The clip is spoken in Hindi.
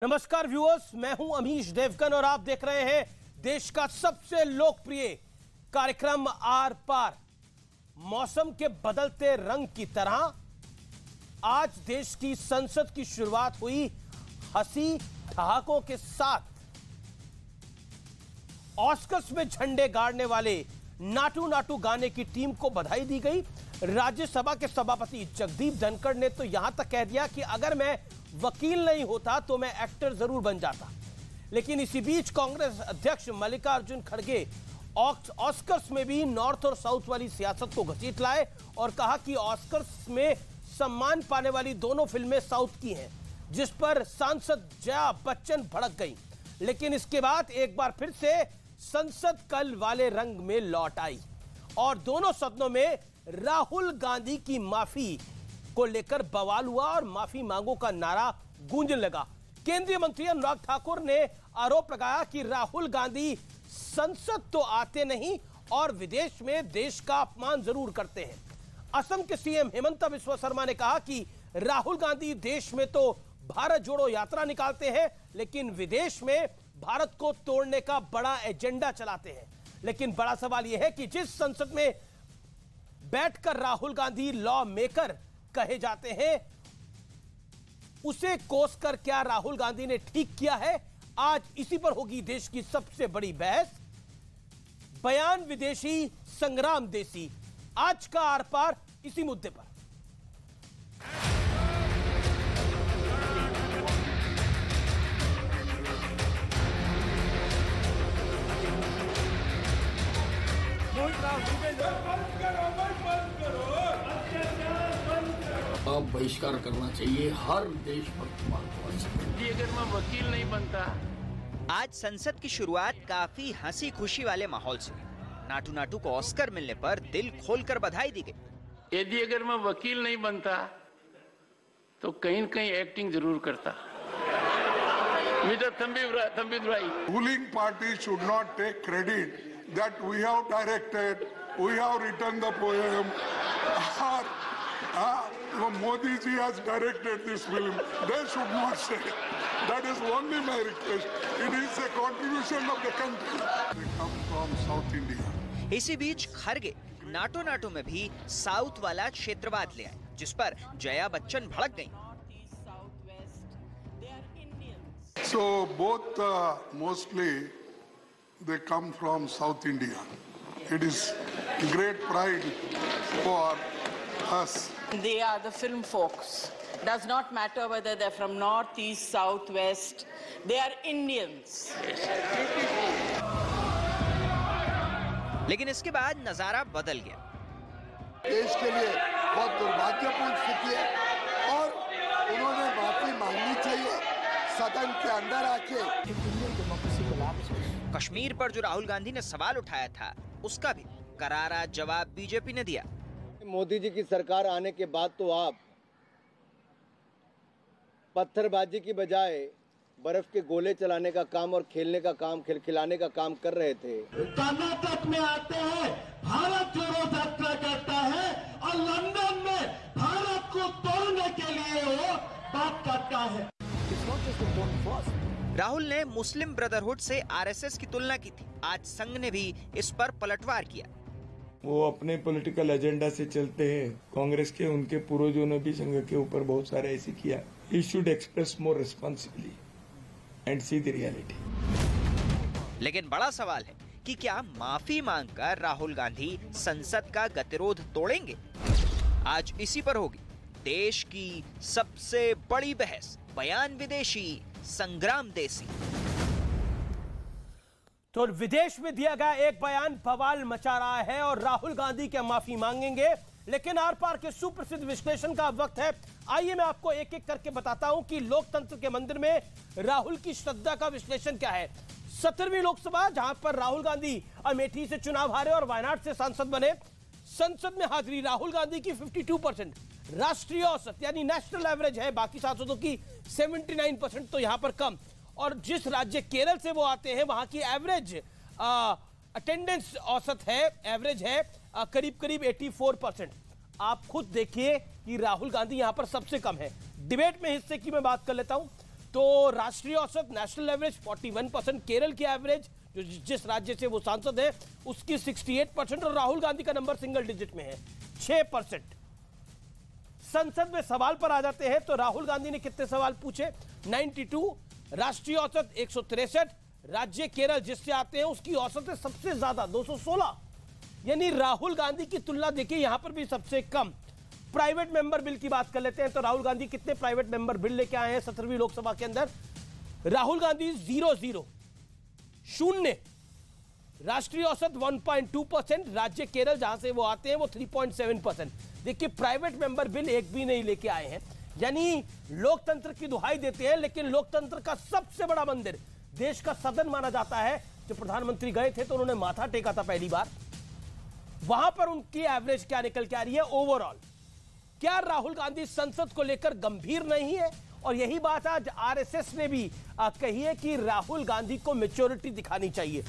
नमस्कार व्यूअर्स, मैं हूं अमीश देवगन और आप देख रहे हैं देश का सबसे लोकप्रिय कार्यक्रम आर पार। मौसम के बदलते रंग की तरह आज देश की संसद की शुरुआत हुई हंसी ठहाकों के साथ। ऑस्कर्स में झंडे गाड़ने वाले नाटू नाटू गाने की टीम को बधाई दी गई। राज्यसभा के सभापति जगदीप धनखड़ ने तो यहां तक कह दिया कि अगर मैं वकील नहीं होता तो मैं एक्टर जरूर बन जाता। लेकिन इसी बीच कांग्रेस अध्यक्ष मल्लिकार्जुन खड़गे ऑस्कर्स में भी नॉर्थ और साउथ वाली सियासत को घसीट लाए और कहा कि ऑस्कर्स में सम्मान पाने वाली दोनों फिल्में साउथ की हैं, जिस पर सांसद जया बच्चन भड़क गई। लेकिन इसके बाद एक बार फिर से संसद कल वाले रंग में लौट आई और दोनों सदनों में राहुल गांधी की माफी को लेकर बवाल हुआ और माफी मांगो का नारा गूंजने लगा। केंद्रीय मंत्री अनुराग ठाकुर ने आरोप लगाया कि राहुल गांधी संसद तो आते नहीं और विदेश में देश का अपमान जरूर करते हैं। असम के सीएम हिमंता बिस्वा शर्मा ने कहा कि राहुल गांधी देश में तो भारत जोड़ो यात्रा निकालते हैं, लेकिन विदेश में भारत को तोड़ने का बड़ा एजेंडा चलाते हैं। लेकिन बड़ा सवाल यह है कि जिस संसद में बैठकर राहुल गांधी लॉ मेकर कहे जाते हैं, उसे कोसकर क्या राहुल गांधी ने ठीक किया है? आज इसी पर होगी देश की सबसे बड़ी बहस। बयान विदेशी, संग्राम देसी। आज का आर पार इसी मुद्दे पर। अब बहिष्कार करना चाहिए हर देशभक्त। अगर मैं वकील नहीं बनता। आज संसद की शुरुआत काफी हंसी खुशी वाले माहौल से। नाटू नाटू को ऑस्कर मिलने पर दिल खोलकर बधाई दी गई। यदि अगर मैं वकील नहीं बनता तो कहीं न कहीं एक्टिंग जरूर करता। Ruling party should not take credit that we have directed, we have written the poem, or Modi ji has directed this film. They should not say. That is only my request. It is a contribution of the country. They come from South India. इसी बीच खड़गे नाटो नाटो में भी साउथ वाला क्षेत्रवाद ले आए, जिस पर जया बच्चन भड़क गईं। So both mostly they come from South India. It is great pride for us. They are the film folks. Does not matter whether they're from north, east, south, west. They are Indians. लेकिन इसके बाद नजारा बदल गया। देश के लिए बहुत दुर्भाग्यपूर्ण स्थिति है और उन्होंने माफी मांगनी चाहिए सदन के अंदर आके। कश्मीर पर जो राहुल गांधी ने सवाल उठाया था, उसका भी करारा जवाब बीजेपी ने दिया। मोदी जी की सरकार आने के बाद तो आप पत्थरबाजी की बजाय बर्फ के गोले चलाने का काम और खेलने का काम, खिलाने का काम कर रहे थे। कर्नाटक में आते हैं, भारत जोड़ो यात्रा करता है और लंदन में भारत को तोड़ने के लिए वो बात करता है। राहुल ने मुस्लिम ब्रदरहुड से आरएसएस की तुलना की थी। आज संघ ने भी इस पर पलटवार किया। वो अपने पॉलिटिकल एजेंडा से चलते हैं। कांग्रेस के उनके पूर्वजों ने भी संघ के ऊपर बहुत सारे ऐसे किया। He should express more responsibly and see the reality. लेकिन बड़ा सवाल है कि क्या माफी मांगकर राहुल गांधी संसद का गतिरोध तोड़ेंगे? आज इसी पर होगी देश की सबसे बड़ी बहस। बयान विदेशी, संग्राम देसी। तो विदेश में दिया गया एक बयान बवाल मचा रहा है और राहुल गांधी के माफी मांगेंगे। लेकिन आर पार के सुप्रसिद्ध विश्लेषण का वक्त है। आइए मैं आपको एक एक करके बताता हूं कि लोकतंत्र के मंदिर में राहुल की श्रद्धा का विश्लेषण क्या है। 17वीं लोकसभा, जहां पर राहुल गांधी अमेठी से चुनाव हारे और वायनाड से सांसद बने। संसद में हाजिरी राहुल गांधी की 52%, राष्ट्रीय औसत यानी नेशनल एवरेज है बाकी सांसदों की 79%, तो यहां पर कम। और जिस राज्य केरल से वो आते हैं, वहां की एवरेज अटेंडेंस औसत है, एवरेज है करीब करीब 84%। आप खुद देखिए कि राहुल गांधी यहां पर सबसे कम है। डिबेट में हिस्से की मैं बात कर लेता हूं। तो राष्ट्रीय औसत नेशनल एवरेज 41%, केरल की एवरेज जो जिस राज्य से वो सांसद है उसकी 68% और राहुल गांधी का नंबर सिंगल डिजिट में है 6%। संसद में सवाल पर आ जाते हैं तो राहुल गांधी ने कितने सवाल पूछे? 92, राष्ट्रीय औसत 163, राज्य केरल जिससे आते हैं उसकी औसत है सबसे ज्यादा 216, यानी राहुल गांधी की तुलना देखिए यहां पर भी सबसे कम। प्राइवेट मेंबर बिल की बात कर लेते हैं तो राहुल गांधी कितने प्राइवेट मेंबर बिल लेके आए हैं 17वीं लोकसभा के अंदर? राहुल गांधी 0, शून्य। राष्ट्रीय औसत 1.2%, राज्य केरल जहां से वो आते हैं वो 3.7%। देखिए प्राइवेट मेंबर बिल एक भी नहीं लेके आए हैं, यानी लोकतंत्र की दुहाई देते हैं, लेकिन लोकतंत्र का सबसे बड़ा मंदिर देश का सदन माना जाता है। जब प्रधानमंत्री गए थे तो उन्होंने माथा टेका था पहली बार, वहां पर उनकी एवरेज क्या निकल के आ रही है ओवरऑल? क्या राहुल गांधी संसद को लेकर गंभीर नहीं है? और यही बात आज आरएसएस ने भी कही है कि राहुल गांधी को मैच्योरिटी दिखानी चाहिए।